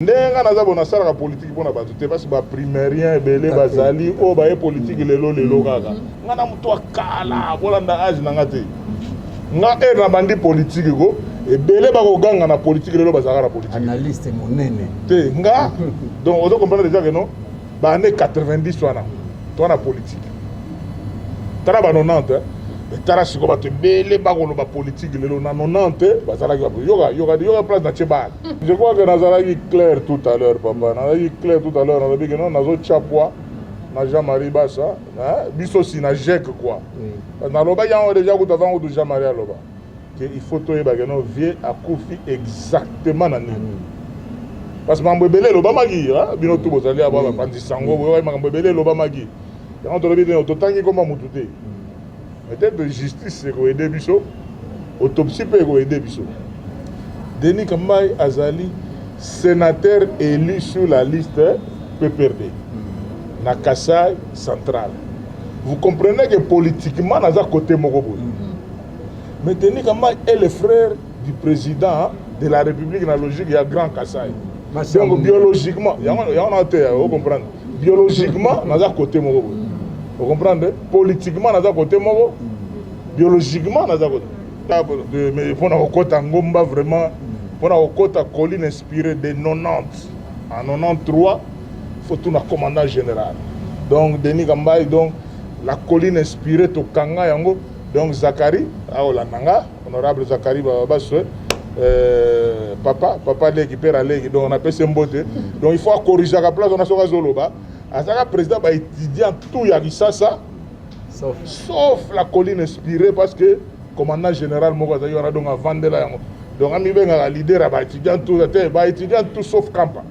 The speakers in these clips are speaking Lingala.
Ndenga naza bona sala politique pona bato te parce ba primérien ebele bazali o ba politique lelo kaka ngana mutu akala bolanda age nanga te nga na bandi politique ko ebele ba ko ganga na politique lelo bazaka na politique analyste monene te nga donc on doit comprendre déjà que non ba année 90 wana politique tara ba 90 mais tara siko ba te bele ba ko ba politique lelo na 90 bazala yoga place na Tchébal. Je crois que Nazara est clair tout à l'heure, papa. Nazara est clair tout à l'heure. On a dit que non, Nazo Tchapwa, Jean-Marie Bassa, Bisso si na jek quoi. Dans l'oba, il y a déjà tout avant de Jean-Marie à l'oba. Il faut que non vieux à Koufi exactement na nini. Parce que Mambebele l'oba magi, bino tout vous allez avoir pandi sango, Mambebele l'oba magi. Et on te le dit, on te tangi comme Moutouté. Peut-être de justice c'est quoi aider Bisso, autopsie peut quoi aider Bisso. Denis Kambaye Azali, sénateur élu sur la liste PPRD, na Kassai central. Vous comprenez que politiquement, nous avons côté Mogobo. Mais Denis Kambaye est le frère du président de la République, dans la logique, il y a Grand Kassai. Donc biologiquement, vous comprenez? Biologiquement, nous avons côté Mogobo. Vous comprenez? Politiquement, nous avons côté Mogobo. Biologiquement, nous avons côté. Mais pour nous, Ngomba vraiment. Pour la colline inspirée de 90 en 93, il faut tout un commandant général. Donc, Denis Kambaye, donc, la colline inspirée de Kanga Yango, donc Zakari, honorable Zakari Babaswe, papa de l'équipe, donc on appelle Sembote. Donc, il faut corriger la place, on a sur Zoloba. Azaka président va étudier tout Yagisasa, sauf la colline inspirée parce que le commandant général Mogazayi, on a donc à vendre là. Donc, on a leader à étudiant tout sauf Kampa.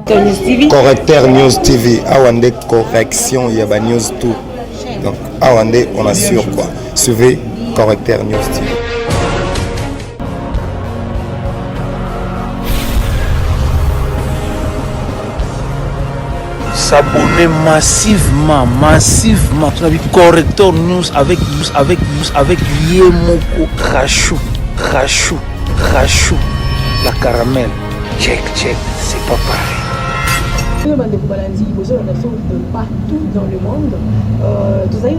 Correcteur News TV, Awande correction, il y a News tout. Donc, Awande, on assure quoi. Suivez Correcteur News TV. S'abonner massivement. Tu as vu Correcteur News avec Yemoko Rachou, la caramel. Check, c'est pas pareil. De partout dans le monde, tous les gens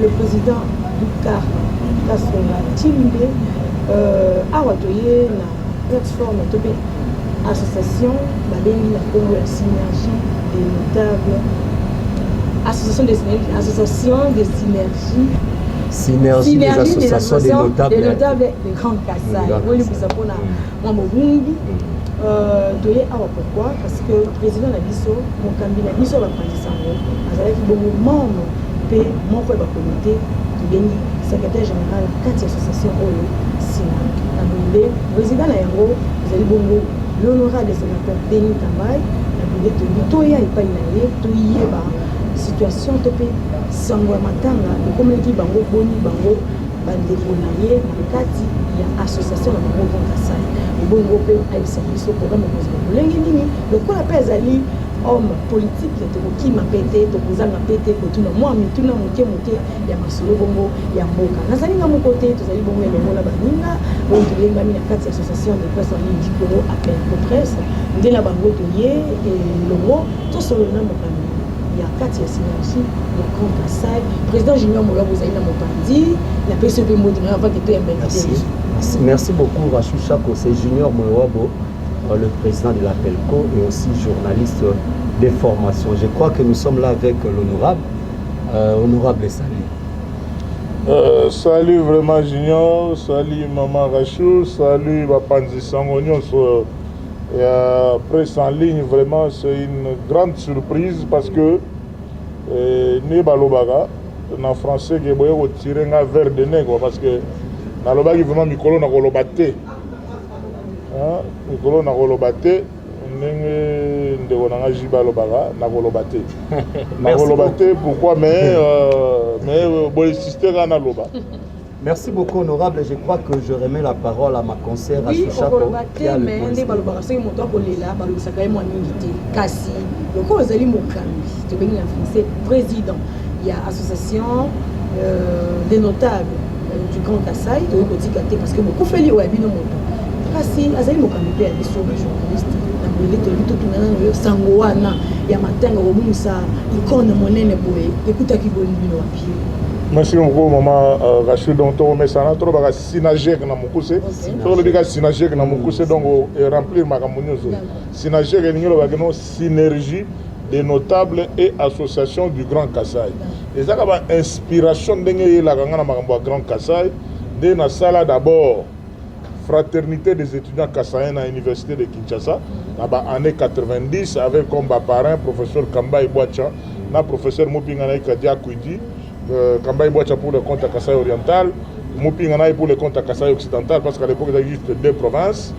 le président du CAR, plateforme association, la synergie des notables. Association de synergie des associations des notables de Grand Kassai. Oui, nous avons pourquoi? Parce que le président de l'Abisso, mon cabinet, l'Abisso va prendre ça. Avec bon membre, mon comité, qui est secrétaire général de 4 associations au le président de l'Aéro, vous allez bon l'honorable des sénateurs Denis Kambaye, la Toya et Painaye, Toya. Situation topé sangwa matanga comme dit bango boni bango bande bonaye na kati ya association na bango Kassai bongo pe ay service programme ko lengi nini le ko appelle ali homme politique to ki mapete to kozanga pete ko tuna moi mituna moke ya masolo bongo ya mboka nazali nga mokote to zali bongo elongo na baninga bongo to lenga mi na kati association de presse en ligne dikolo appel ko presse ndela bango to ye longo to solo na mokami. Il y a 4 synergies, le Grand Kassai, président Junior Moula Bouzaïna Mopandi, la PCP Modéré avant que tu aies Merci beaucoup, Rachou Chako, c'est Junior Mouawabo, le président de la PELCO et aussi journaliste des formations. Je crois que nous sommes là avec l'honorable, honorable Sali. Salut vraiment Junior, salut Maman Rachou, salut Bapanzi Sangonion. Et presse en ligne, vraiment, c'est une grande surprise parce que Nebalobaga, en français, il y a tiré un verre de nez parce que dans le bas, vraiment, Mikolo n'a pas de Mikolo n'a pas de pourquoi mais merci beaucoup, honorable. Je crois que je remets la parole à ma conseillère à Chouchako. Oui, mais président, il y a association des notables du Grand Kassai, parce que beaucoup fait l'IO à Binomoto. Kasi, Azali Mokambe a des journalistes. Sangoana, Yamatenga, Omusa, Icône Monene Boé, écoute qui bonne bino à pied. Merci beaucoup, maman Rachid. Donc, on met ça là, trop de synergie dans mon coussin. Trop de synergie dans mon coussin, donc remplir ma campagne. Synergie, synergie des notables et associations du Grand Kassai. Et ça, c'est inspiration de la Grand Kassai. De la salle d'abord. Fraternité des étudiants kassaïens à l'université de Kinshasa, dans les années 90, avec comme parrain professeur Kamba Ibouacha, professeur Mopingana Kadia Kouidi, Kamba Ibouacha pour le compte à Kassai oriental, Mopingana pour le compte à Kassai occidental, parce qu'à l'époque il existe deux provinces.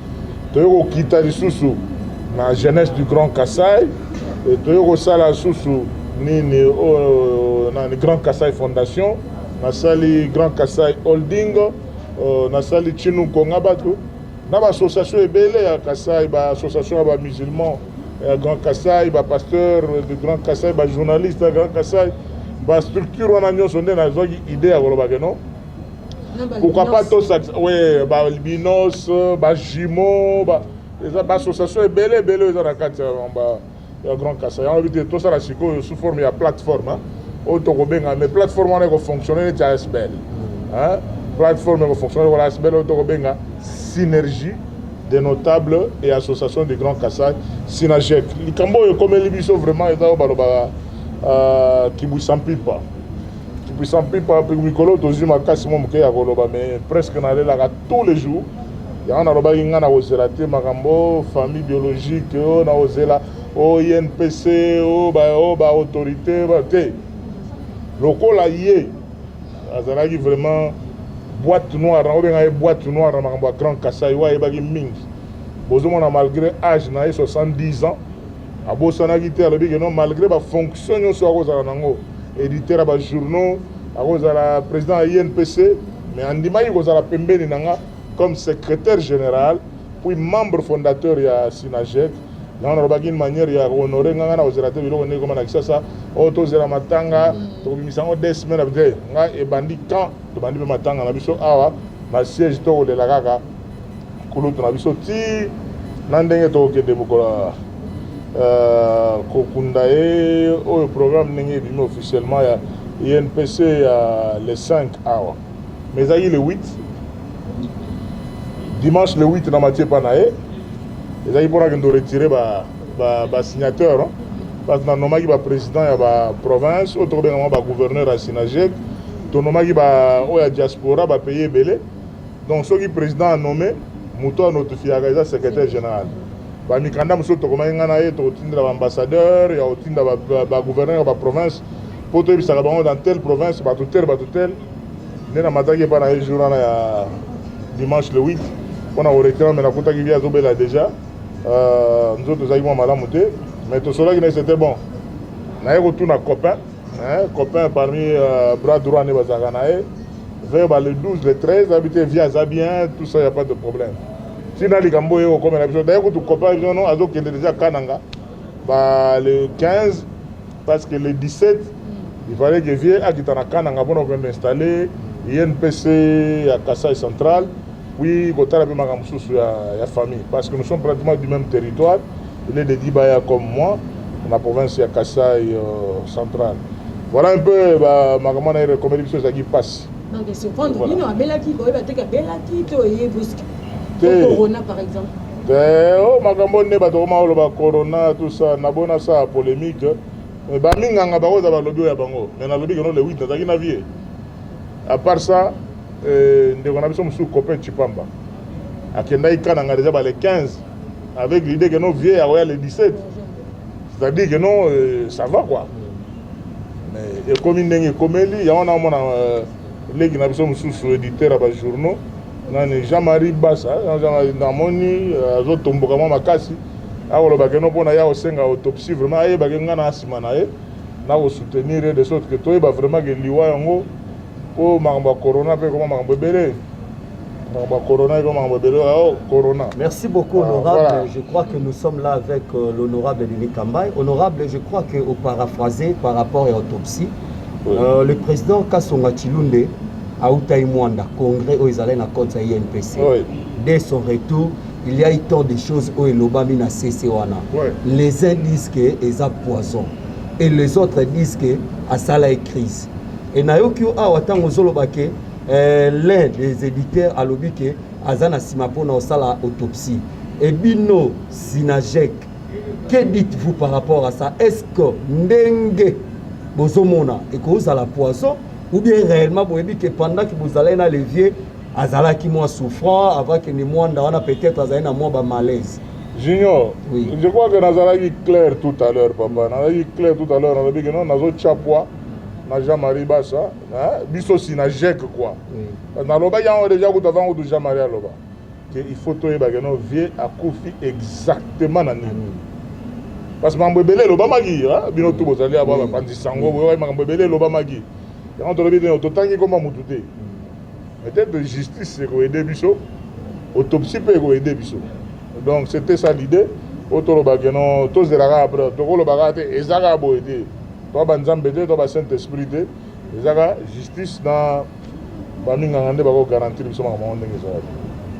Toyo Kitari Soussou, la jeunesse du Grand Kassai, et Toyo Sala Soussou, le Grand Kassai Fondation, la Sali Grand Kassai Holding. Nasali Chinou Konga Bato, dans l'association Ebele à Kassai, l'association des musulmans, Grand Kassai, pasteur du Grand Kassai, journaliste à Grand Kassai, la structure on a une idée à Golobageno. Pourquoi pas tous oui, Albinos, Jimo, l'association Ebele, Ebele, ils ont la Grand Kassai. On a vu tout ça sous forme de plateforme. Mais plateforme on a fonctionné, c'est ASBL. Plateforme qui fonctionne, voilà, c'est synergie des notables et associations du Grand Kassai, Synagec. Les Cambo, comme les bisous, vraiment, ils ont qui vous s'en pile pas. Qui vous s'en pile pas, puis Mikolo, tous ma casse, mon mouké, mais presque on allait là tous les jours. Il y a un arroba qui a osé la thé, Magambo, famille biologique, on a osé la INPC, autorité, local là, yé. Azalagi vraiment. Boîte noire, on a une boîte noire dans Grand Kassai, ouais, il y a mingi. Bozomona malgré l'âge, 70 ans, à Bossanagité, malgré la fonction de l'éditeur de journaux, à président de l'INPC, mais en Dimaï, il y a Pembeni comme secrétaire général, puis membre fondateur de Synagec. On a une manière de honorer les opérateurs de ça, autour matanga, des semaines après, et bandit quand, le bandit matanga, on a vu ça, ma siège de la gaga, on a vu ça, n'andenge toke de Bukola, Kokundae, au programme n'est pas officiellement, il y a INPC les 5 hours. Mais ça y est le 8, dimanche le 8 dans Mathieu Panaé. Et il faut retirer les signateurs. Parce que nous avons le président de la province, le gouverneur de Synagec, nous avons la diaspora qui paye belé. Donc, ce qui est président a nommé, nous avons notifié le secrétaire général. Nous avons l'ambassadeur, le gouverneur de la province, pour que dans telle province, dans telle. Nous avons dimanche le 8. On a retiré, mais nous avons déjà. Nous autres avons mal à monter, mais tout cela c'était bon. Nous avons retourné à copain parmi bras droit de Bazaganae, vers le 12, le 13, habité via Zabien, tout ça, il n'y a pas de problème. Si nous avons comme l'habitude, d'ailleurs, tout copain, nous avons déjà Kananga, le 15, parce que le 17, il fallait que vienne à Kananga pour nous installer INPC à Kassai Central. Oui, la famille, parce que nous sommes pratiquement du même territoire. Il est de Dibaya comme moi, dans la province de Kassai centrale. Voilà un peu comment les choses qui passent. Non, mais c'est vendre, il y a Belaki, Corona par exemple. Oh, ma Corona, tout ça, n'a ça polémique. Mais Baminganga, mais na lobby, le 8, na vie. À part ça, on a besoin de copain Chipamba. À Kendai Kananga déjà les 15, avec l'idée que nos vieux à les 17. C'est-à-dire que non, ça va quoi. Mais comme il y a il y a les qui besoin de éditeur à journaux. Jean-Marie Bassa, Jean-Marie Azo Tomboka Makasi. Alors le bagano pour na ya osenga autopsie vraiment aye baganga na simanae na soutenir de sorte que toi vraiment que liwa yango. Oh, corona, corona. Merci beaucoup, honorable. Voilà. Je crois que nous sommes là avec l'honorable Denis Kambaï. Honorable, je crois qu'au paraphrasé par rapport à l'autopsie, oui. Le président Kassonga Chilunde Aouta Mwanda, congrès où ils allaient dans contre INPC. Oui. Dès son retour, il y a eu tant de choses où il a cessé. Les uns disent que c'est poison et les autres disent que ça est crise. Et Nayoki l'un des éditeurs a lobby que Azana Simapo na sala autopsie. Et Bino Sinajek, que dites-vous par rapport à ça? Est-ce que Ndenge Bozomona et que vous avez la poison ou bien réellement vous que pendant que vous allez dans l'évier Azala qui moins souffrant avant que les mois on a peut-être Azala moins malaise. Junior, oui. Je crois que Nazala est clair tout à l'heure, papa. Nazala est clair tout à l'heure. On a dit que non, Nazo Tchapwa, Jean-Marie Bassa, Bisso Sinajek quoi. Dans l'Oba, il y a déjà eu avant de Jean-Marie à l'Oba. Il faut que nous vieux à Kofi exactement dans parce que Mambébélé, l'Oba Magi, Bino tout vous allez avoir Pandisango, Mambébélé, l'Oba Magi. On te dit que tout le monde est peut-être justice c'est aider Bisso, autopsie peut aider Bisso. Donc c'était ça l'idée. Autour de non, tous les arabes, tous les arabes, les arabes ont été. Toi, Banzambédé, toi, Saint-Esprit, les arabes, justice dans. Garantir Bisso maman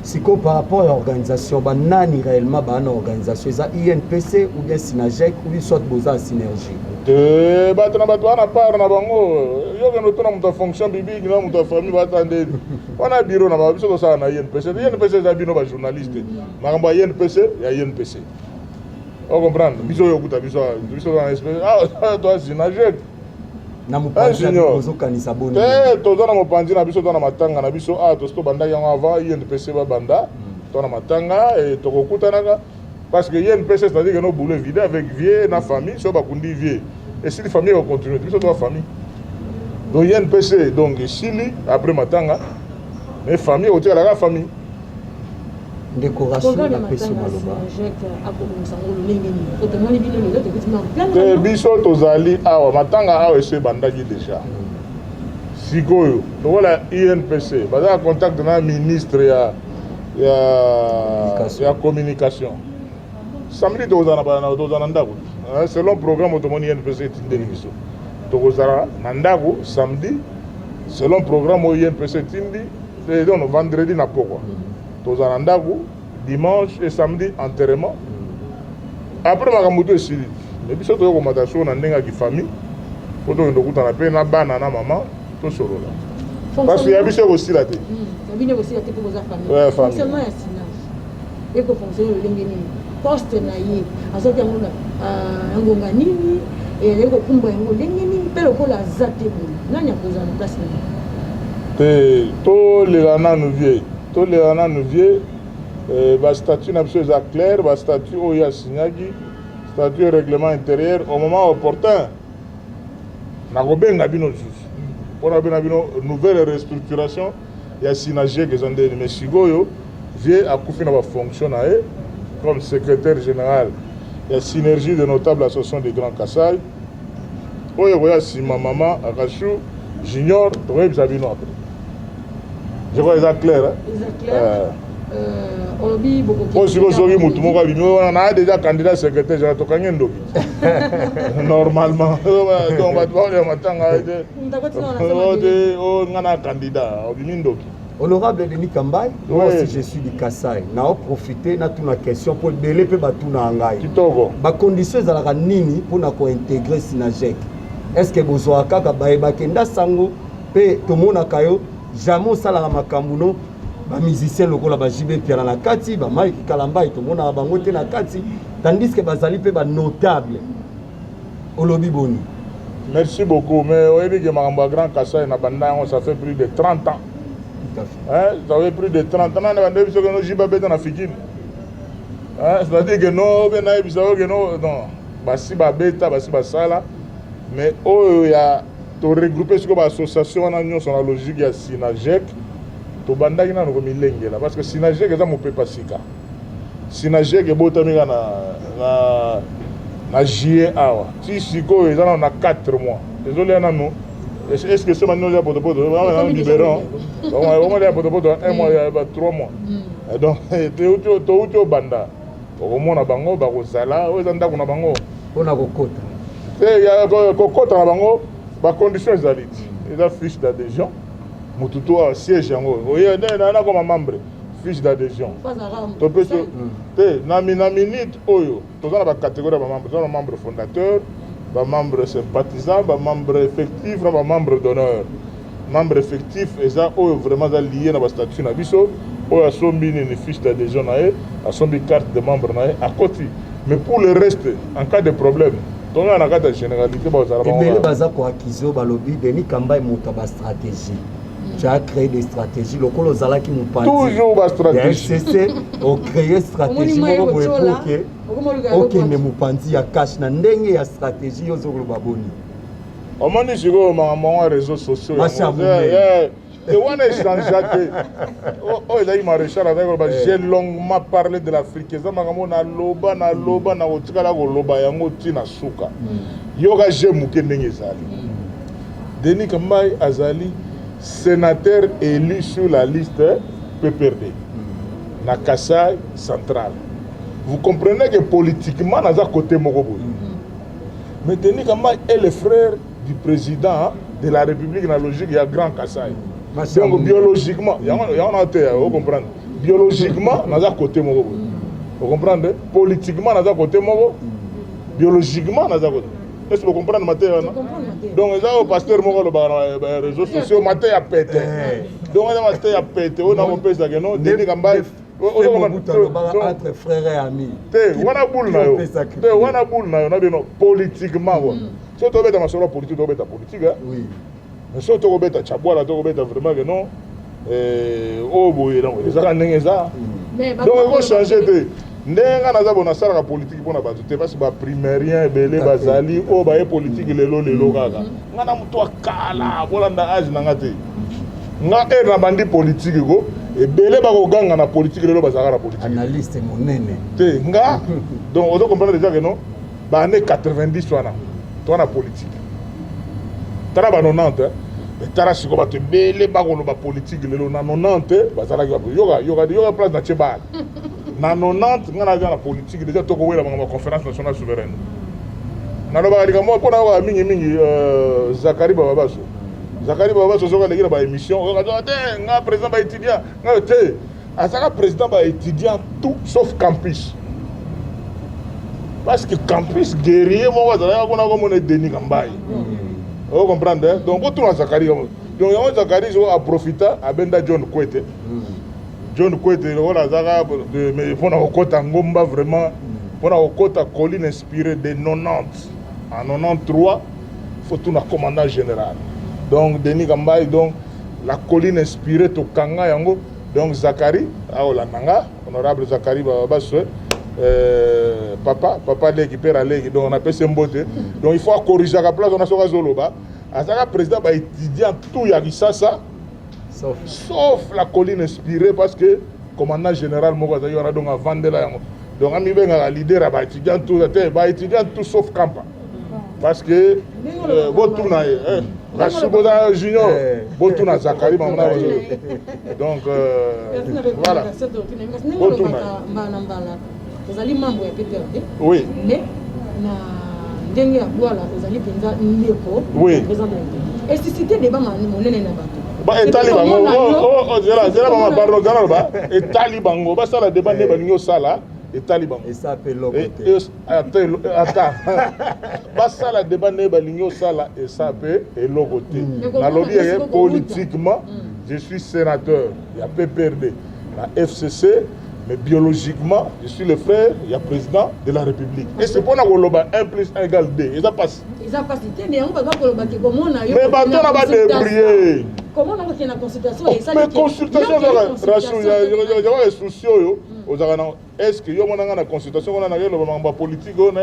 si par rapport à l'organisation, nani réellement une organisation, c'est INPC ou bien Sinajek ou bien soit Boza Synergie. De battre na part na bango, yo que nous avons fonction biblique, nous avons famille batande. On a bureau na biso ça na INPC. INPC c'est bino ba journaliste. Makamba INPC, ya INPC. On comprend. Biso yo kuta biso dans espèce. Ah toi Sinajek. Na mupanzi bozo kanisa boni. Toza na mupanzi na biso na matanga na biso to sto banda yango avant INPC ba banda to na matanga et to kokutanaka parce que INPC c'est-à-dire que nos boulot vide avec vieux na famille so ba kundi vieux et si la famille va continuer biso to famille donc INPC donc chili après matanga mais famille au tir la famille décoration la pesi maloba biso tozali awa matanga awa ese bandaki déjà sikoyo tokola INPC baza contact na ministre ya communication samedi tozana na ndako selon programme otomoni INPC etindeli biso tokozala na ndako samedi selon programme oyo INPC etindi donc vendredi na pokwa tozala na ndako dimanche et samedi enterrement après makambo to esili mais biso toyokomata so na ndenge ya famille po tokende okutana mpe na bana na mama tosolola parce que ya biso ekosila te fonctionnement ya sinage ekofonctionne lolenge nini poste na ye azoki yango ngonga nini ekokumba yango ndenge nini mpe lokola aza te boye nani akozala na place na te tolela nanu vie bastatut na biso eza clair bastatut oyo asignaki statut règlement intérieur au moment opportun nakobenga bino lisusu mpona bena bino nouvelle restructuration ya Sinajek eza ndeni mais sikoyo vie akufi na bafonction na ye comme secrétaire général ya synergie de notable association de Grand Kassai oyo koya nsima mama Akashu junior tokoyebisa bino après je crois eza clair soki mutu moko abimi na déjà candidat secrétaire général tokangi ndoki normalement donc bato baolia matanga nga na candidat obimi ndoki. Honorable Denis Kambai, moi aussi je suis du Kassai. Na profiter na tuna question pour belé pe batuna ngai. Kitoko. Ba conditions ezalaka nini pour na ko intégrer Sinajek? Est-ce que bozoa kaka ba kenda sango pe tomona kayo jamais sala makambo no ba musicien lokola ba JB Pierre na kati ba Mike Kalamba tomona bango te na kati tandis que bazali pe ba notable olobi boni. Merci beaucoup mais oyebi que makambo Grand Kassai na banda ça fait plus de 30 ans. Ça fait plus de 30 ans na banda biso que no JB beta na fikini. C'est-à-dire que no bena biso que no basi ba beta basi ba sala mais oyo ya to regrouper sur l'association wana nyonso na logique ya Sinajek to bandaki na ko milengela parce que Sinajek eza mo pepa sika Sinajek ebotami na juillet awa ti siko eza na 4 mois désolé nanu est-ce que ce maintenant ya potopoto on libérant on ya potopoto 1 mois ya 3 mois donc to banda okomona bango bakozala oyo eza ndako na bango mpona kokota il y a kokota na bango ba conditions ezali ti eza fiche d'adhésion Motuto a siège yango. Oye na comme membre fiche d'adhésion. To peut te na minute oyo. To za na ba catégorie ba membre, na membre fondateur, ba membre sympathisant, ba membre effectif, ba membre d'honneur. Membre effectif eza oyo vraiment za lié na ba statut na biso. Oyo asombi une fiche d'adhésion na e, asombi carte de membre na e à côté. Mais pour le reste, en cas de problème, on a une généralité. Et baza ko akizo balobi Denis Kamba monta ba stratégie. Tu as créé des stratégies. Le colo zala qui nous parle. Toujours ba stratégie. C'est au créer stratégie pour que OK mais mu pandi ya cash na ndenge ya stratégie yo zolo baboni. On m'a dit sur mon réseaux sociaux. Et on a échangé. Oh, il a eu maréchal avec j'ai longuement parlé de l'Afrique. Ça m'a dit na loba na otikala ko loba yango tina suka. Yoga jemu ke ndenge zali. Denis Kamba azali sénateur élu sur la liste PPRD. Na Kasai central. Vous comprenez que politiquement naza côté Mogoboy. Mais Denis Kamba est le frère du président de la République dans la logique il y a Grand Kasai. Donc biologiquement, vous comprenez? Biologiquement, nous avons côté Mogo. Vous comprenez? Politiquement, nous avons côté Mogo. Biologiquement, nous avons côté. Est-ce que vous comprenez, Maté? Donc, nous avons pasteur Mogo les réseaux sociaux. Maté a pété. Donc, Maté a pété. On a un peu ça que non. Denis Kamba. Entre frères et amis. Politiquement. Si tu as ma politique, tu as politique. Oui. Mais si tu as Tchabouala, tu as vraiment que non. Oh, boy, donc il faut changer de. Nenga naza bona sala politique bona ba te parce ba primérien belé bazali o ba politique lelo kaka. Ngana muto akala bolanda age na ngate. Nga na bandi politique go et belé ba ko ganga na politique lelo bazaka na politique. Analyste monene. Te nga donc on doit comprendre déjà que non ba année 90 wana. Toi na politique. Tara ba 90 mais tara siko ba te belé ba ko ba politique lelo na 90 bazala yoga place na Tchebal. Na 90 ngana za na politique déjà to ko wela ba conférence nationale souveraine. Na lo ba lika mo pona wa mingi Zakari Bababaso. Zakari Bababaso zo ka lekina ba émission o ka te nga président ba étudiant nga te asaka président ba étudiant tout sauf campus. Parce que campus guerrier mo wa za ko na ko mo ne Denis Kamba. Vous comprenez? Donc on tourne Zakari. Donc Zakari zo a profiter à benda John Kwete. John Kwete voilà zaka mais pour na okota ngomba vraiment pour na okota colline inspirée de 90 en 93 faut tout na commandant général donc Denis Kamba donc la colline inspirée to kanga yango donc Zakari aola nanga honorable Zakari Bababaso papa l'équipe à l'équipe donc on appelle Sembote donc il faut corriger la place on a soka zoloba azaka président ba étudiant tout ya kisasa sauf la colline inspirée parce que commandant général Mogaza y aura donc à vendre là donc ami benga leader ba étudiant tout sauf Kampa parce que botuna la Suboda junior botuna Zakari mamna donc voilà botuna vous allez membre PPRD oui mais na ndenge ya voilà vous allez penza ndeko président et si c'était débat monene na bato ba etali bango zela mama pardon zela ba etali bango ba sala débat ne balingo sala etali bango et ça appelle l'autre attends ba sala débat ne balingo sala et ça peut et l'autre na lobby politiquement je suis sénateur il y a PPRD la FCC mais biologiquement, je suis le frère, il y a président de la République. Et c'est pour ça qu'on a 1 plus 1 égale 2. Et ça passe. Mais on va pas débrouiller. Comment on a fait la consultation? Mais consultation, est-ce que yo monanga na consultation on a na politique on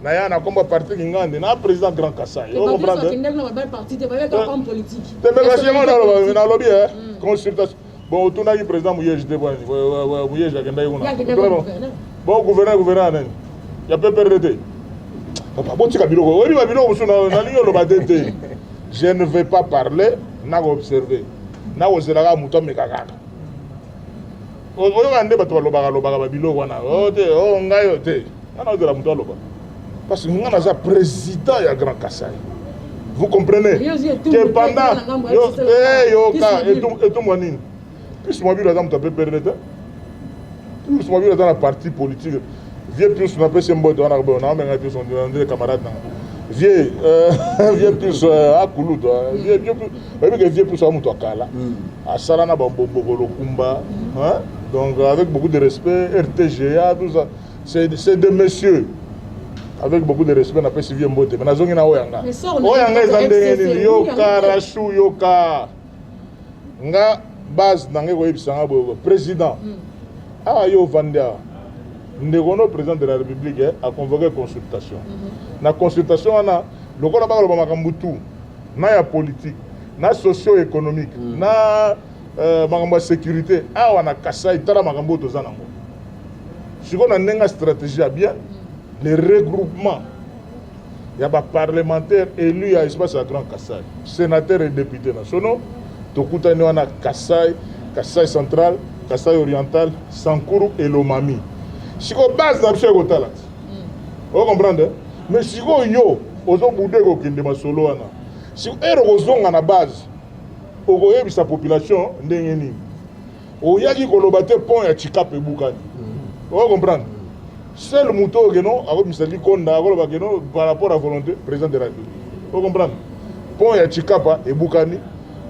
a na combat parti ngande na président Grand Kasai. Vous comprenez? Parti de politique. Na lobby consultation. Bon, tu n'as président Mouyej de Mouyej a gagné bon gouverneur nani il y a pas perdu papa bon tu kabilo oui babilo na liyo lo badete je ne vais pas parler na observer na ozela muto mekaka oyo ngande bato lobaga babilo wana te ngayo te na ozela muto loba parce que ngana za président ya Grand Kasai Vous comprenez que pendant et tout moi nini plus moi bila dans taper perdre plus moi bila dans la partie politique vieux plus on appelle Sembodo on a même plus on des camarades vieux vieux plus à Kouloud vieux plus vieux plus à Moutouakala à Salana Bambogolo Kumba hein donc avec beaucoup de respect RTGA tout ça c'est des messieurs avec beaucoup de respect, on appelle Sylvie Mbote. Mais nous avons Oyanga. Oyanga est yoka rashu yoka. Nga base nange ko ebisanga bo président. Ah yo Vanda. Ndegono président de la République a convoqué consultation. Na consultation ana lokola ba ba makambutu na ya politique, na socio-économique, na makambo sécurité. Ah wana kasai tala makambo to zanango. Siko na nenga stratégie bien. Le regroupement, il y a des parlementaires élus à l'espace à Grand Kassai, sénateurs et députés nationaux, Tokutani on a Kassai, Kassai central, Kassai oriental, Sankuru et Lomami. Si on base dans ce côté-là, vous comprenez? Mais si on yo, on a boudé au Kindema solo ana. Si on est à la base, on a sa population, ndengeni. On y a dit qu'on a battu pont à Chikap et Boukani. Vous comprenez? Seul mouton que non, avec M. Konda, par rapport à la volonté président de la République. Vous comprenez? Pont ya Chikapa et Boukani,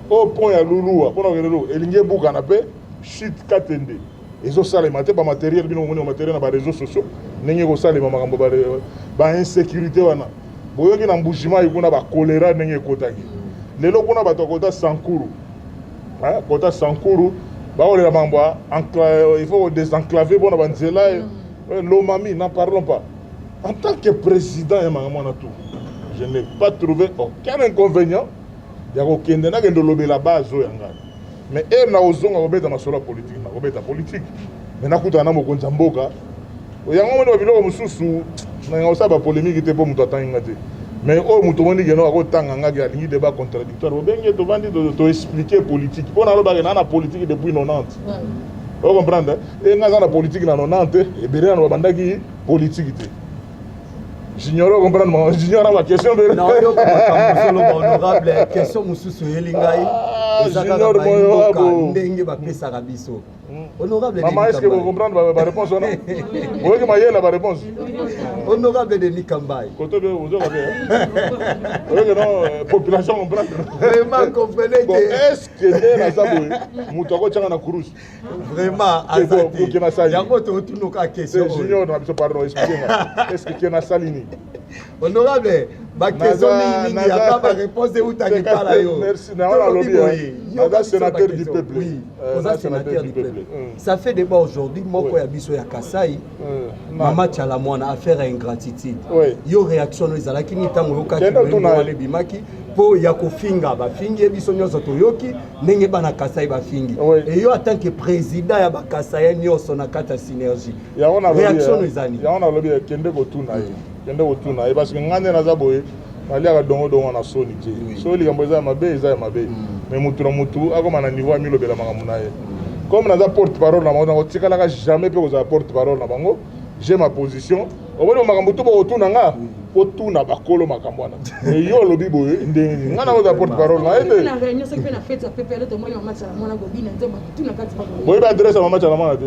au pont ya Louloua, pont ya Louloua, et l'ingé Boukanape, chute Katende. Ils ont salé matériel, matériel, matériel dans les réseaux sociaux, n'ayez pas salé, insécurité. Vous voyez qu'il y a un bougement, il y a un choléra, n'ayez pas kotaki. Les locaux n'ont pas kota Sankuru. Kota Sankuru, il faut désenclaver, bon, Lomami, n'en parlons pas. En tant que président, je n'ai pas trouvé aucun inconvénient. Il y a aucun de la base. Mais elle n'a osé dans ma sola politique. La politique. Mais n'a pas de Konzamboka. Il y a un moment où il polémique qui était pour nous attendre. Mais au Moutoumani, il y a un débat contradictoire. Il faut expliquer politique. On a la politique depuis 90. Vous comprenez? Et nous avons la politique dans 90 et bien nous avons la politique. J'ignore comprendre, j'ignore ma question. Non, honorable, question Moussou Yelingaï. J'ignore mon honorable. Maman, est-ce que vous comprenez ma réponse ou non? Vous voyez que ma réponse. Honorable Denis Kambaï. Vous voyez que non, population comprend. Vraiment, comprenez que. Est-ce que les Nazaboué, Moutako Tchana Kourous? Vraiment, il y a une question. J'ignore, pardon, expliquez-moi. Est-ce qu'il y a Salini? Honorable, ma question il n'y a pas de réponse de où tu as parlé. Merci, on a sénateur du peuple. Oui, on a sénateur du peuple. Ça fait débat aujourd'hui, moi quand il y a Kassai, Maman Tchalamouana a affaire à ingratitude. Yo réaction aux alaki ni tango kati le bimaki pour yako finga ba fingi biso nyoso toyoki ndenge bana Kassai ba fingi. Et yo en tant que président ya ba Kassai nyoso na kata synergie. Réaction aux alaki. Ya on a lobby kende ko tuna ye. Kende ko tuna ye parce que ngane na zaboye aliaka dongo dongo na soni te. So likambo eza mabe eza mabe. Mais mutu na mutu akoma na niveau amilo bela makamuna ye. Comme naza porte-parole na bango tikalaka jamais pe koza porte-parole na bango, j'ai ma position. Obona makambo to bo tuna nga otuna bakolo makambo wana. Et yo lobi boye ndenge nga na koza porte-parole na ete. Na réunion ce qui fait la fête ça peut perdre to moyo match la mona gobina nzema tuna kati ba. Boye ba adresse ma match la mona te.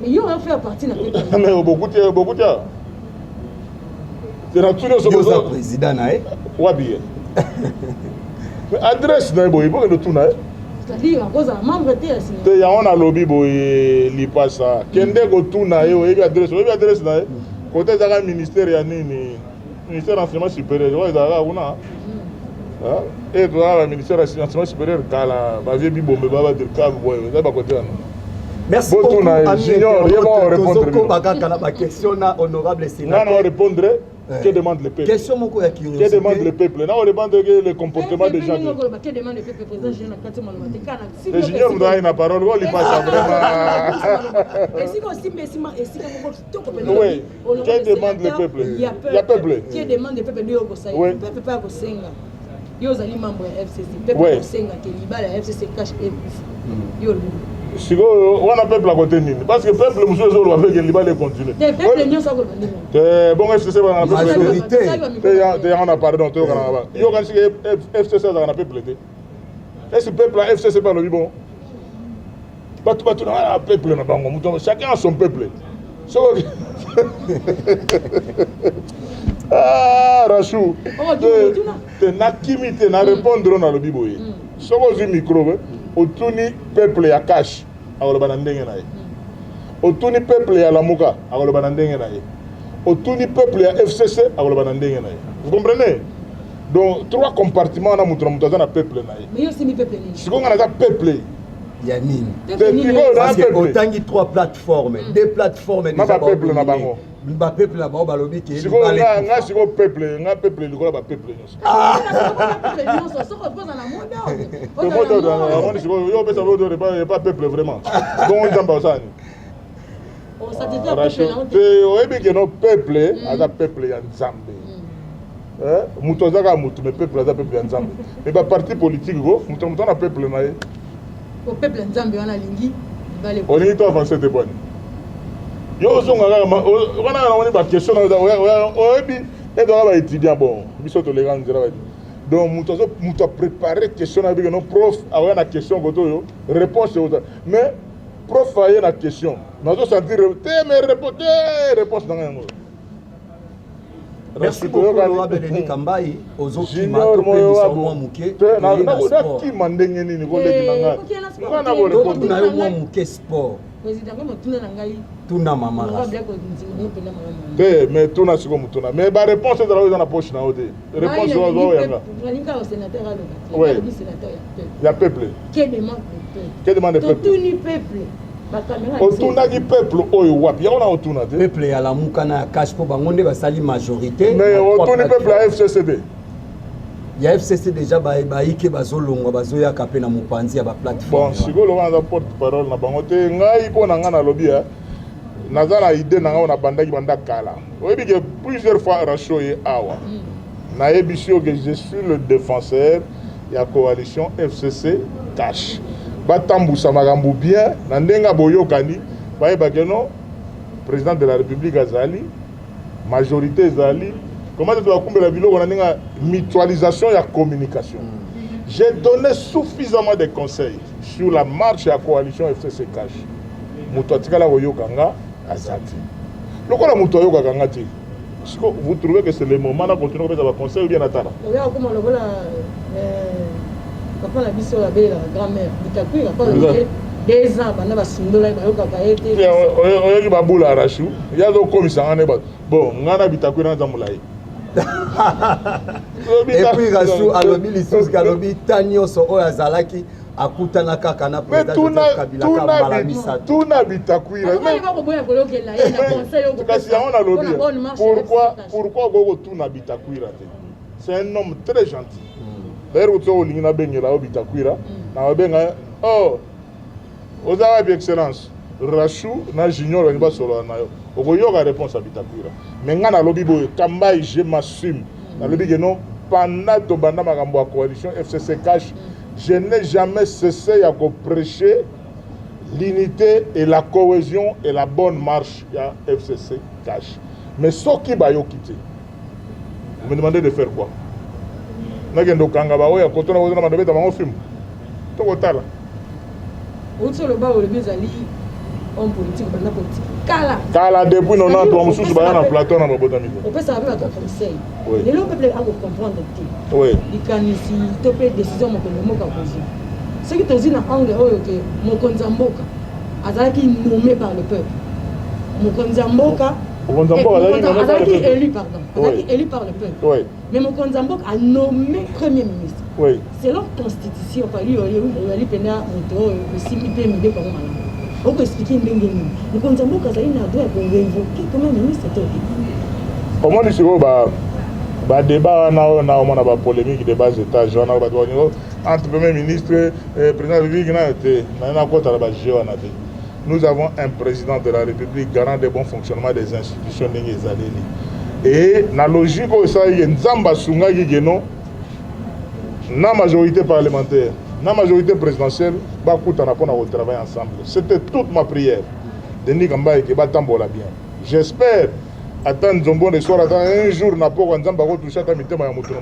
Mais yo a fait partie na fête. Mais beaucoup de c'est naturel ce que président nae. Wabi. Adresse na boye pour que tuna. C'est-à-dire à cause de membre de TSN. Il y a un lobby boy li passa. Kende go tuna yo e adresse na côté da ministère ya nini ministère d'enseignement supérieur ouais da una. Et le ministère d'enseignement supérieur kala ba vie bi bombe ba de ka boy da ba côté na. Merci beaucoup. Junior, répondre. Question honorable sénateur. Non, répondre. Que demande le peuple? Question mon quoi que demande le peuple? Non, on demande le comportement des gens. Que demande le peuple? Président le junior me donne la parole. On lui passe vraiment. Et si oui. Que demande le peuple? Il y a peuple. Que demande le peuple? Le peuple pas au Senga. Yo zali membre FCC. Peuple au Senga que libala FCC cache et yo. Si on a peuple à côté nini parce que peuple monsieur zo va faire liba les continuer. Des peuples nyonso ko bandini. Bon FCC va na majorité. On a pardon to kana ba. Yo kan si FCC za na peuple té. Est-ce peuple à FCC pas le bon? Batu na peuple na bango muto chacun a son peuple. So ah Rachou. Te na kimite na répondre na le biboye. So ko zi micro otuni peuple ya cash akoloba na ndenge na ye otuni peuple ya lamuka akoloba na ndenge na ye otuni peuple ya FCC akoloba na ndenge na ye vous comprenez donc trois compartiments na mutu aza na peuple na ye mais yo simi peuple nini sikonga naza peuple ya nini parce que otangi trois plateformes deux plateformes na ba peuple na bango ba peuple na bango balobi ke siko nga siko peuple nga peuple likola ba peuple nyonso peuple nyonso soko poza na monde siko yo pesa vodo pas peuple vraiment bon nzamba osani on s'attendait à peuple na te oyebi ke no peuple aza peuple ya nzambe mutu azaka mutu mais peuple aza peuple ya nzambe mais ba parti politique ko mutu na peuple na ye au peuple nzambe wana lingi bale olingi to avancer te boni yo ozonga kaka wana na woni ba question oyebi edoka ba étudiant bon biso tolenga nzela ba donc mutu a préparé question na biko no prof awa na question koto yo réponse ota mais prof aye na question nazo sentir te mais réponse na yango. Merci beaucoup honorable Denis Kambai ozokima to pesa mwa muke na kima ndenge nini ko leki na nga ngana bo réponse na yo mwa muke sport président ko motuna na ngai tuna mama te mais tuna siko mutuna mais ba réponse ezala oyo na poche na ode réponse oyo yanga linga au sénateur à le oui sénateur ya peuple que demande peuple tuni peuple otundaki peuple oyo wapi yango na otuna te peuple ya lamuka na ya cash mpo bango nde basali majorité mais otuni peuple ya FCCD ya FCC déjà bayike bazolongwa bazoyaka mpe na mopanzi ya baplateforme bon sikolo wana aza porte parole na bango te ngai mpo na ngai nalobi naza na idée na ngai nabandaki banda kala oyebi ke plusieurs fois Rachou ye awa nayebi si que je suis le défenseur ya coalition FCC cash batambusa makambo bien na ndenge boyokani bayebake no président de la république azali majorité ezali comment tu vas combler biloko na ndenge mutualisation ya communication j'ai donné suffisamment de conseils sur la marche ya coalition FCC cash moto atikala koyokanga azati lokola moto ayokaka nga te siko vous trouvez que c'est le moment na continuer kopesa ba conseil ou bien atala oya koma lokola papa la biso la belle la grand-mère bitakwira pas le 2 ans bana basundola bayokaka ete oyoki babula Rachou yazo komisa ngane ba bon ngana bitakwira na zamulai et puis Rachou alobi lisusu kalobi tanyoso oyo azalaki akutana kaka na président Kabila kambala misato tuna bitakwira kasi yango nalobi pourquoi koko tuna bitakwira te c'est un homme très gentil d'ailleurs kuti olingi nabengela yo bitakwira na babenga oh oza wapi excellence Rachou na junior bani basolola na yo okoyoka réponse ya bitakwira mais nga nalobi boye Kambai je m'assume nalobi ke non pendant tobanda makambo ya coalition FCC cash je n'ai jamais cessé à prêcher l'unité et la cohésion et la bonne marche à FCC cash. Mais ce qui va y quitter, vous me demandez de faire quoi? Je vais vous dire que je vais vous faire un film. Je vais vous dire. Homme politique, Kala depuis 90 ans, je suis à Platon dans Bobota. On peut savoir à ton conseil. Oui. Les gens peuvent comprendre. Oui. Les canisi, tu peux décision mon poser. Ce qui te dit dans l'angle que mon Konzamboka a été nommé par le peuple. Mon Konzamboka a été élu, pardon. A été élu par le peuple. Oui. Mais mon Konzamboka a nommé Premier ministre. Oui. Selon la Constitution, il y a eu aussi l'IPMD comme malade. On peut expliquer le Konzamboka a invoqué comme ministre. Comment dis-tu bah débat na ba polémique de bas étage on a ba entre premier ministre et président de la République na kota la ba géo na te. Nous avons un président de la République garant des bons fonctionnements des institutions et la logique ça y nzamba sunga geno na majorité parlementaire La majorité présidentielle va travailler ensemble. C'était toute ma prière. Denis Kamba et Keba Tambola bien. J'espère attendre Zombo le soir, attendre un jour, n'a pas Nzamba toucher à Mitema Yamutuno.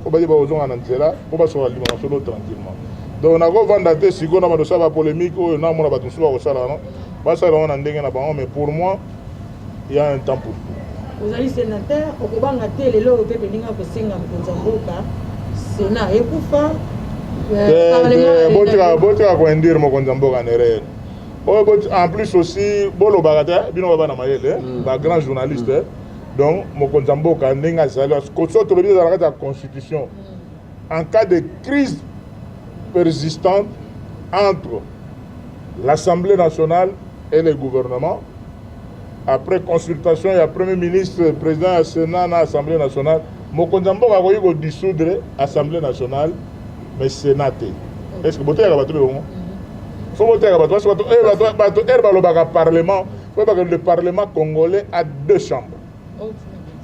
Pour dire aux gens en Anzela, pour pas se rendre tranquillement. Donc on a vendu si on a de polémique ou on a mon abattu sur le salon. Pas ça on a mais pour moi il y a un temps pour tout. Vous allez sénateur, au Kobanga télé lo pe beninga ko senga Konzamboka. Sénat et kufa. Botika ko ndire mo Konzamboka nere. En plus aussi bolo bagata bino baba na mayele ba grand journaliste. Donc mon Konzamboka ndinga zalo ko so to le dans la constitution. En cas de crise persistante entre l'Assemblée nationale et le gouvernement. Après consultation, il y a Premier ministre, Président du Sénat, l'Assemblée nationale. Mokonzambo a voulu dissoudre l'Assemblée nationale, mais Sénat. Est-ce que vous avez voté? Il faut voter le Parlement. Le Parlement congolais a 2 chambres.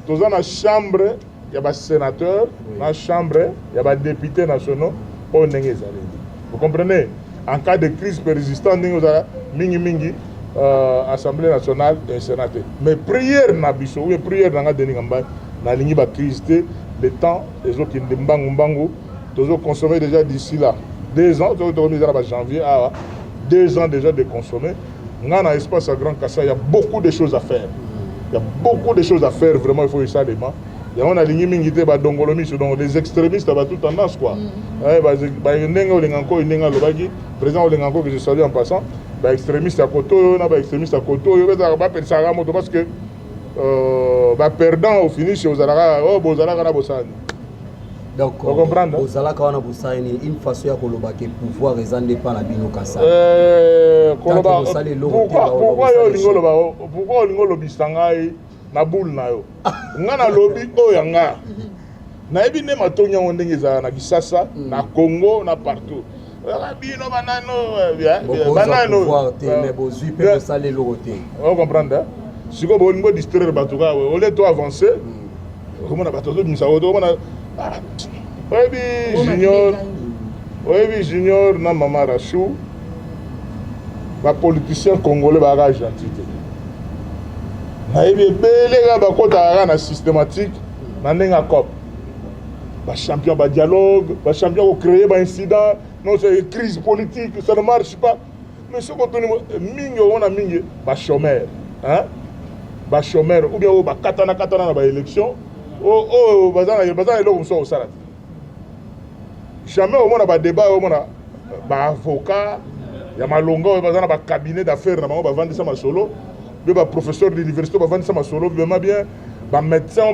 Dans la chambre, il y a des sénateurs, dans la chambre, il y a des députés nationaux. Vous comprenez? En cas de crise persistante, mingi Assemblée nationale et Sénat. Mais prière na biso, oui prière na Denis Kamba, na ligne ba crise le temps les autres qui ndembangu toujours consommer déjà d'ici là 2 ans, janvier à 2 ans déjà de consommer. Dans l'espace à Grand Kassa, il y a beaucoup de choses à faire. Il y a beaucoup de choses à faire vraiment, il faut y ça les mains. Il y a un aligné mingité ba dongolomi donc les extrémistes ba tout tendance quoi. Ba nenga olenganko nenga lobaki président olenganko que je salue en passant. Ba extrémiste à Koto, na ba extrémiste à Koto, yo ba pensa ga moto parce que ba perdant au finish aux Alara, bozalaka na bosani. Donc bozalaka wana bosani une façon ya koloba que pouvoir ezande pas na bino kasa. Pourquoi yo lingolo ba pourquoi lingolo bisangai na boule na yo ngana lobi oyo nga na ebi ne matonya ndenge za na Kisasa na Congo na partout bino banano mais bozui pe de saler l'oroté on comprendre siko bo ngo distraire batuka au lieu de avancer comment na batozo misa oto mona oyebi junior na mama Rachou ba politicien congolais ba ga gentil nayebi ebelega bakotaka na systématique na ndenge ya COP bachampion badialogue bachampion kocréer baincident non c'est crise politique ça ne marche pas mais soki otoni mingi omona mingi bachômeur bachômeur ou bien oyo bakatana na baélection oyo baza na eloko mosusu osala te jamais omona badébat omona baavocat ya malonga oyo baza na bacabinet d'affaires na bango bavandisa masolo le professeur de l'université va vendre ça solo vraiment bien ba médecin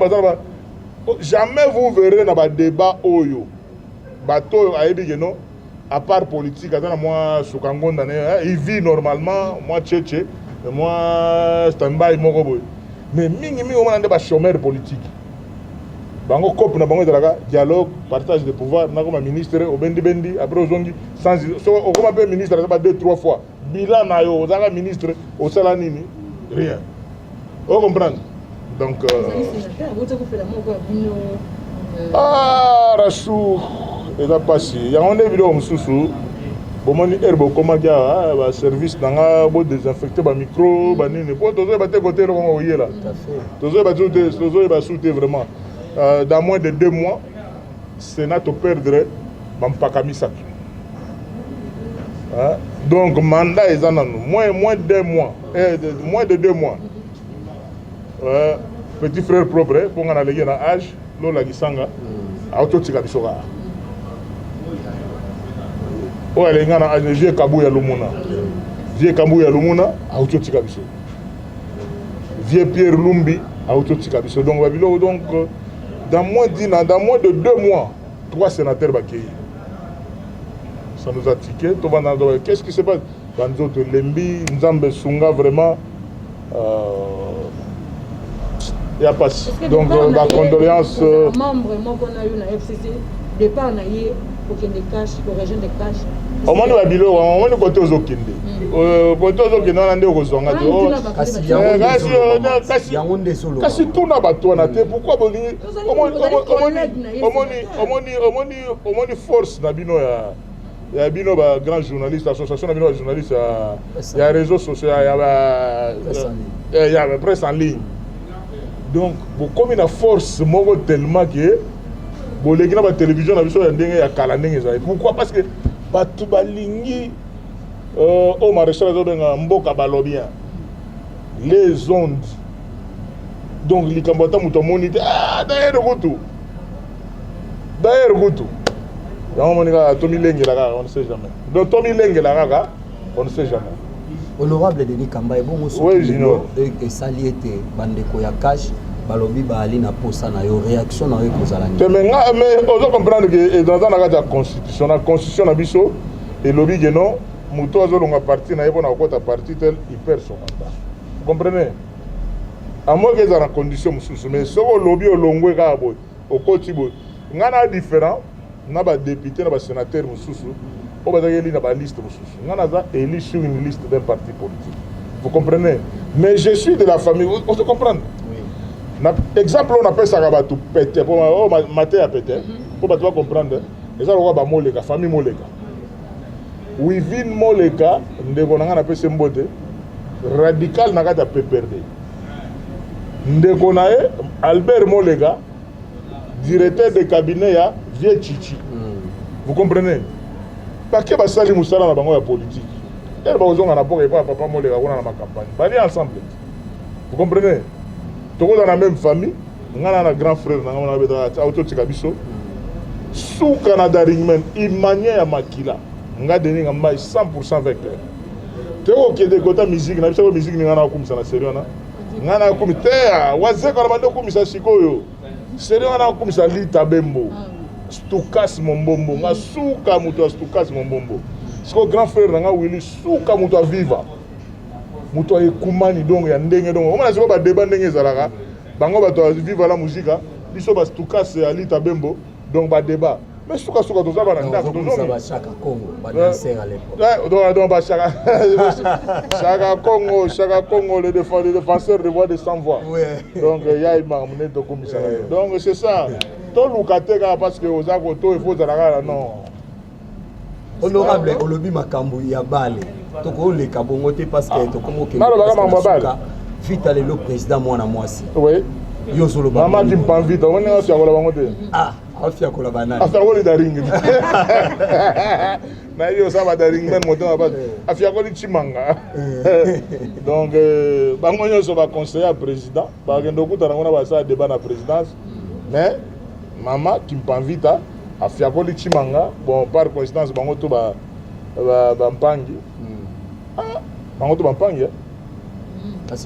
jamais vous verrez dans le débat oyo bateau ayebi que non à part politique attends moi Sukangonda il vit normalement moi tchétché moi standby moko boy mais mingi on a des chômeurs politiques bango cop na bango ezalaka dialogue partage de pouvoir na comme ministre au bendi après ozongi sans au comme un ministre ça va 2-3 fois bilan na yo ozaka ministre au sala nini rien. Vous comprenez? Donc. Rachou, il a passé. Il y a un vidéo sous bomoni herbe comment dire service dans beau désinfecter ba micro ba nini pour tous les côté là on là. Tous les sauter vraiment. Dans moins de 2 mois, Sénat perdre Bampakamisaki. Donc mandat est en moins de 2 mois. Moins de 2 mois. Petit frère propre, pour qu'on ait un âge, l'on gisanga, autotika bisoga. Oh, elle est en âge, j'ai Kabouya Lumuna. Vieux Kabouya Lumuna, autotika bisoga. Vieux Pierre Lumbi, autotika bisoga. Donc, dans moins de 2 mois, 3 sénateurs bakei. Ça nous a tiqué. Qu'est-ce qui se passe? Banzo de Lembi, Nzambe Sunga, vraiment. Il n'y a pas. Donc, la condoléance. Membre, moi, qu'on a eu dans la FCC, départ, pour qu'il y ait des caches, pour région des caches. Au moins, on est côté aux Okinde. Côté aux Okinde, on est aux Zonga. Kasi tout n'a pas toi. Pourquoi on force Nabino il y a bino ba grand journaliste association na bino ba journaliste il y a réseaux sociaux il y a presse en ligne donc comme une force moko tellement que boleki na ba télévision na biso ya ndenge ya kala ndenge ezali pourquoi parce que bato balingi au maréchal azobenga mboka balobi les ondes donc likambo ata moto amoni te d'ailleurs kutu yango moni kaka tomilengela kaka on ne sait jamais donc tomilengela kaka on ne sait jamais. Honorable Denis Kamba ebongo soki esali ete bandeko ya cash balobi baali na posa na yo réaction na yo ekozala nini mais ozo comprendre que dans na kati ya constitution na biso elobi ke non moto azolonga parti na ye mpona kokota parti tel il perd son mandat vous comprenez à moins que eza na condition mosusu mais soki olobi olongwe kaka boye okoti boye ngai na différent na badéputé na basénateur mosusu oyo bazaki eli na baliste mosusu ngai naza élu sur une liste d'un parti politique vous comprenez mais je suis de la famille on se comprendre exemple on apesaka bato pete mpo mate ya pete mpo bato bacomprendre eza lokwa bamoleka famille moleka wivin moleka ndeko na ngai napesi mbote radical na kati ya PPRD ndeko na ye Albert Moleka directeur de cabinet ya Vie Chichi vous comprenez bake basali mosala na bango ya politique ere bakozonga na boka epa papa Moleka kuna na macampagne bali ensemble vous comprenez tokoza na même famille ngana na grand frère na ngana beta autotika biso suka na daringmen imanye ya makila nga deni nga mai 100% vecteur teko kende kota musique na biso musique ni ngana kumisa na sérieux na ngana kumite wazeka na bando kumisa sikoyo sérieux ngana kumisa lita bembo stukas mombombo nga suka muto stukas mombombo siko grand frère nga Willy suka muto viva muto ekumani donc ya ndenge donc omana siko ba débat ndenge ezalaka bango bato viva la musique biso ba stukas alita bembo donc ba débat mais suka suka toza bana ndako tozo ba Chaka Congo ba danser à l'époque donc ba Chaka Chaka Congo le défenseur de voix de sans voix donc ya imamne to komisa donc c'est ça to lukateka parce que ozako to il faut zalaka non honorable olobi makambo ya bale toko leka bongo te parce que to komo ke vite le président mwana mwasi oui yo solo ba mama qui me pan vite on est sur la bango te afia kola banana afia kola daring na yo ça va daring même moto ba afia kola chimanga donc bango nyonso ba conseiller président ba gendo kutana ngona ba sa débat na présidence mais mama qui me pan vite afia kola chimanga bon par coïncidence bango to ba mpangi bango to ba mpangi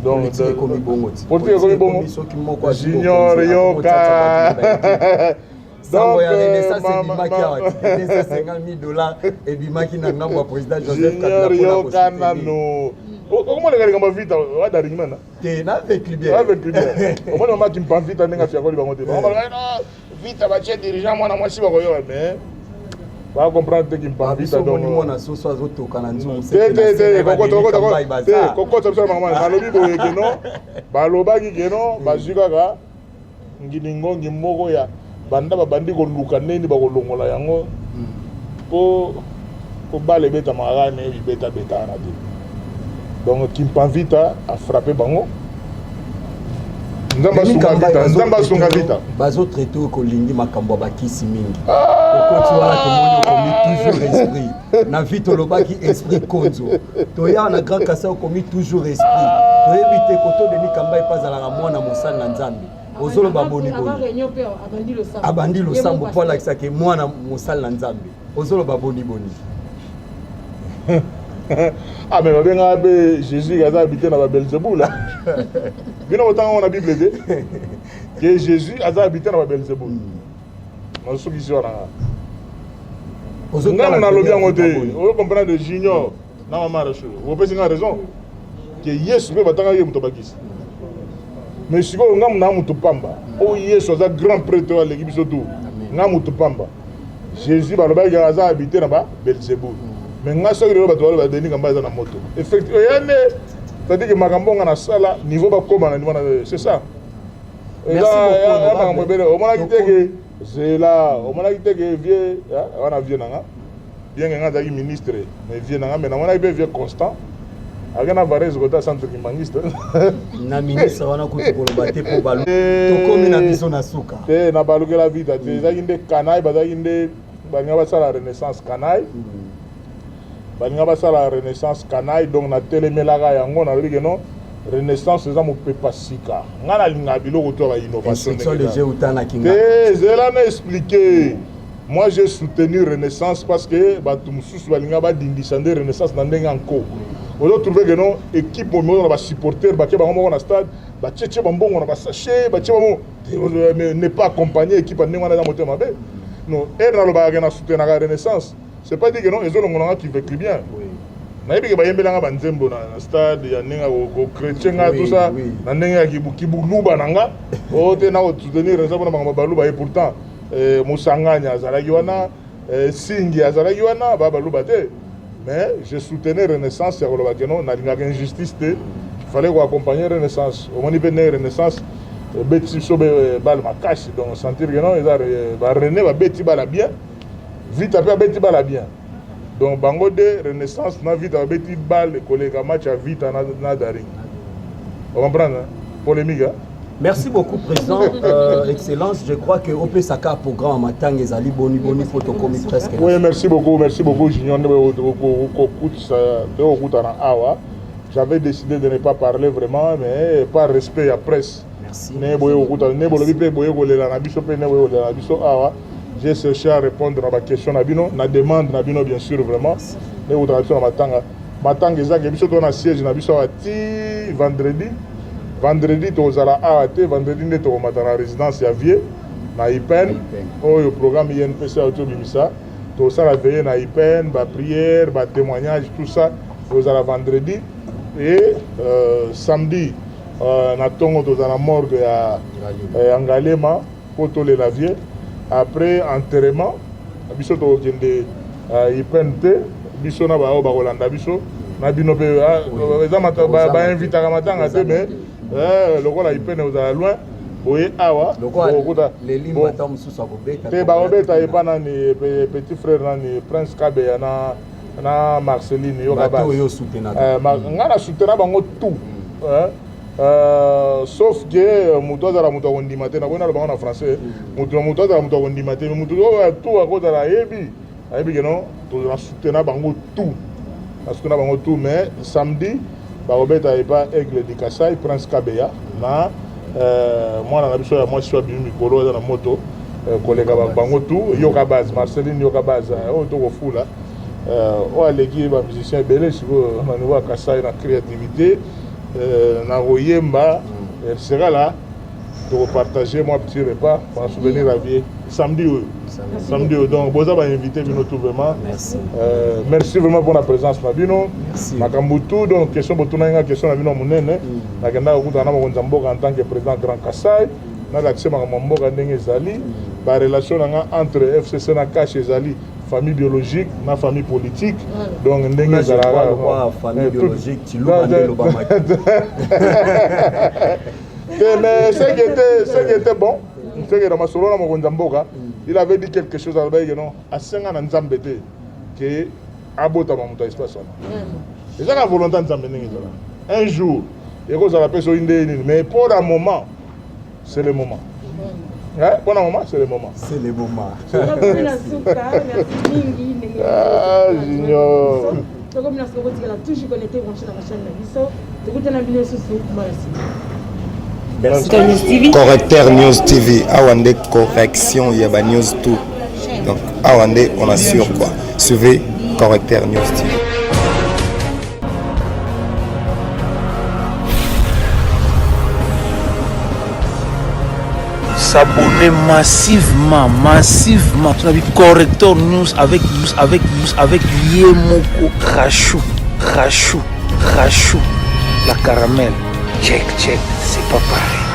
donc politique bongo junior yoka donc $50,000 et bimaki na ngambo président Joseph Kabila yoka nano comment les gars vite wa daringman te na avec lui au moins mama qui me prend vite ndinga fia ko li bango te vite ba che dirigeant mwana mwasi ba ko yo mais va comprendre que pas vite donc mona soso azotoka na nzumu kokota bisa mama balobi boye ke no balobaki ke no bazikaka nginingongi moko ya banda babandi koluka neni bakolongola yango po bale beta magane beta na te donc Kimpavita a frappé bango nzamba sunga vita bazo traité ko lingi makambo bakisi mingi kokoti wana tomoni komi toujours esprit na vite lobaki esprit konzo to ya na grand kasa komi toujours esprit to éviter koto Denis Kamba epazala na mwana mosala na nzambe ozolo baboni boni abandi lo sambo pour la kisake mwana mosala na nzambe ozolo baboni boni ah mais babenga be Jésus gaza habité na Belzéboul là bino autant on a Bible de que Jésus a habité na Belzéboul on se dit wana ozonga na lobi yango te on comprend de junior na mama racho vous pensez nga raison que Yesu be batanga ye muto bakisi mais siko ngam na muto pamba o Yesu za grand prêtre à l'église tout ngam muto pamba Jésus ba lobi gaza habité na Belzéboul mais nga soki lelo bato balo Denis Kamba eza na moto effectivement yane c'est-à-dire que makambo nga na sala niveau bakoma na niveau na c'est ça merci beaucoup au mona kiteke c'est là au mona kiteke vieux wana vieux nanga bien que ngazaki ministre mais vieux nanga mais namona ibe vieux constant agana varese kota centre kimangiste na ministre wana kutu koloba te po balu tokomi na biso na suka te na balukela vita te ezaki nde kanai bazaki nde balinga basala renaissance kanai balinga basala renaissance kanai donc na telemelaka yango nalobi ke non renaissance eza mopepa sika nga nalinga biloko to ba innovation ezela na expliqué. Moi j'ai soutenu renaissance parce que bato mosusu balinga badindisa nde renaissance na ndenge anko ozo trouver que non équipe momo na ba supporter bakie bango moko na stade bacheche bambongo na basachet bache bango ne pas accompagner équipe ndenge wana za motema mabe non na lobaka na soutenir la renaissance c'est pas dire que non ezolongo nanga qui vécu bien nayebi ke bayembelanga banzembo na stade ya ndenge ko chrétien nga tout ça na ndenge ya kibuluba nanga o te na soutenir renaissance na bango baluba et pourtant Moussanganya azalaki wana Singi azalaki wana babaluba te mais je soutenais renaissance ya koloba ke non nalingaka injustice te il fallait ko accompagner renaissance omoni pe ne renaissance beti so bal makasi donc sentir que non eza ba René ba beti bala bien vite après beti bala bien donc bango de renaissance na vite ba beti bal koleka match à vite na daring on comprend polémique hein? Merci beaucoup, Président. Excellence, je crois que OP Saka programme Matang et Zali Boni Photocomi presque. Oui, merci beaucoup, Junior. J'avais décidé de ne pas parler vraiment, mais par respect à la presse. Merci. J'ai cherché à répondre à ma question, à la demande, bien sûr, vraiment. Matang et siège vendredi. Vendredi tozala AAT, vendredi nde tokomata na résidence ya vie na IPEN oyo programme INPC auto bimisa tosala veiller na IPEN ba prière ba témoignage tout ça tozala vendredi et samedi na tongo tozala morgue ya Ngalema po tolela vie après enterrement biso tokende IPEN te biso na bao bakolanda biso na bino pe eza mata ba invitaka matanga te mais le rôle a eu peine aux loin. Oui, awa. Les lignes matin mususu akobeta. Te ba obeta e bana ni petit frère nani Prince Kabe na Marceline yo ka ba. Yo soutenir. Ngana soutenir bango tout. Sauf que muto za la muto ondima te na bona bango na français. Muto za la muto ondima te muto tout a cause la yebi. Ayebi que non, to na soutenir bango tout. Parce que na bango tout mais samedi Barobeta et pas Aigle de Kassai, Prince Kabeya, na moi na biso ya moi suis bimi mikolo na moto collègue bango tout yoka base Marceline yoka base o to ko fula o aleki ba musicien belé siko na niveau Kassai na créativité na royemba elle sera là pour partager moi petit repas pour souvenir la vie samedi donc boza ba invité bino tout vraiment merci vraiment pour la présence Mabino Makambutu donc question botuna nga question na bino munene na kenda ko kutana mo nzamboka en tant que président Grand Kassai na l'accès makamboka ndenge zali ba relation nga entre FCC na Kache zali famille biologique na famille politique donc ndenge zala famille biologique tu l'obandé l'obama mais ce qui était bon c'est que dans ma solo na mo nzamboka il avait dit quelque chose à l'obéi non à 5 ans en Zambété que abota mamuta espace et ça la volonté de Zambé un jour et que ça la personne mais pour un moment c'est le moment pour un moment c'est le moment Junior toujours connecté branché dans ma chaîne na biso tokutana na bino susu merci. Correcteur News TV, Awande correction, il y a ba news tout. Donc Awande on assure quoi. Suivez Correcteur News TV. S'abonner massivement. Tu as vu Correcteur News avec Yemoko Rachou. La caramel. Check, c'est pas pareil.